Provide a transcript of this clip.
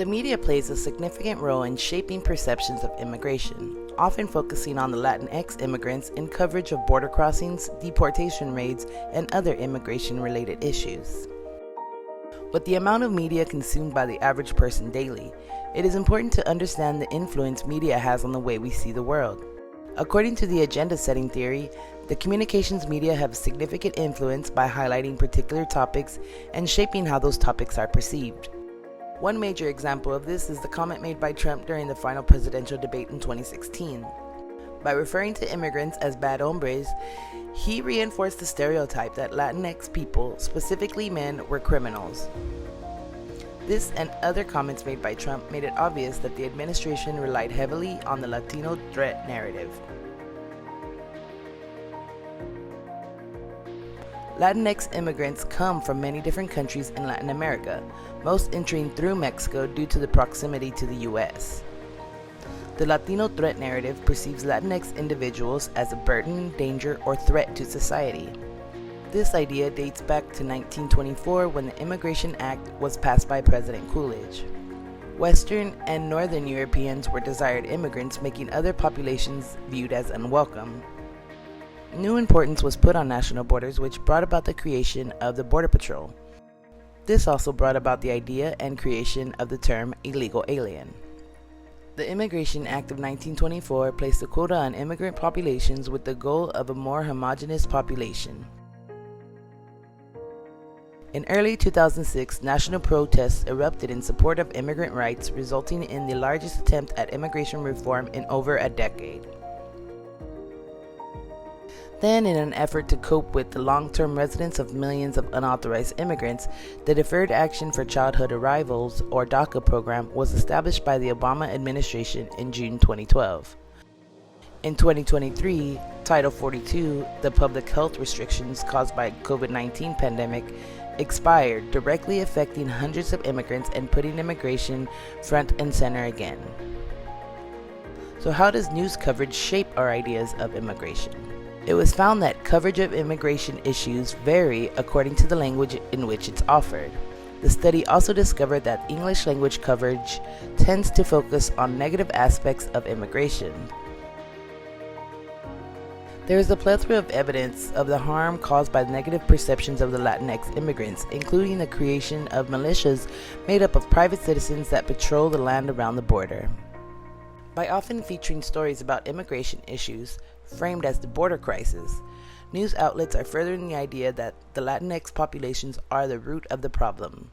The media plays a significant role in shaping perceptions of immigration, often focusing on the Latinx immigrants in coverage of border crossings, deportation raids, and other immigration-related issues. With the amount of media consumed by the average person daily, it is important to understand the influence media has on the way we see the world. According to the agenda-setting theory, the communications media have significant influence by highlighting particular topics and shaping how those topics are perceived. One major example of this is the comment made by Trump during the final presidential debate in 2016. By referring to immigrants as bad hombres, he reinforced the stereotype that Latinx people, specifically men, were criminals. This and other comments made by Trump made it obvious that the administration relied heavily on the Latino Threat narrative. Latinx immigrants come from many different countries in Latin America, most entering through Mexico due to the proximity to the U.S. The Latino Threat narrative perceives Latinx individuals as a burden, danger, or threat to society. This idea dates back to 1924 when the Immigration Act was passed by President Coolidge. Western and Northern Europeans were desired immigrants, making other populations viewed as unwelcome. New importance was put on national borders, which brought about the creation of the Border Patrol. This also brought about the idea and creation of the term illegal alien. The Immigration Act of 1924 placed a quota on immigrant populations with the goal of a more homogeneous population. In early 2006, national protests erupted in support of immigrant rights, resulting in the largest attempt at immigration reform in over a decade. Then, in an effort to cope with the long-term residence of millions of unauthorized immigrants, the Deferred Action for Childhood Arrivals, or DACA program, was established by the Obama administration in June 2012. In 2023, Title 42, the public health restrictions caused by COVID-19 pandemic, expired, directly affecting hundreds of immigrants and putting immigration front and center again. So how does news coverage shape our ideas of immigration? It was found that coverage of immigration issues vary according to the language in which it's offered. The study also discovered that English language coverage tends to focus on negative aspects of immigration. There is a plethora of evidence of the harm caused by negative perceptions of the Latinx immigrants, including the creation of militias made up of private citizens that patrol the land around the border. By often featuring stories about immigration issues framed as the border crisis, news outlets are furthering the idea that the Latinx populations are the root of the problem.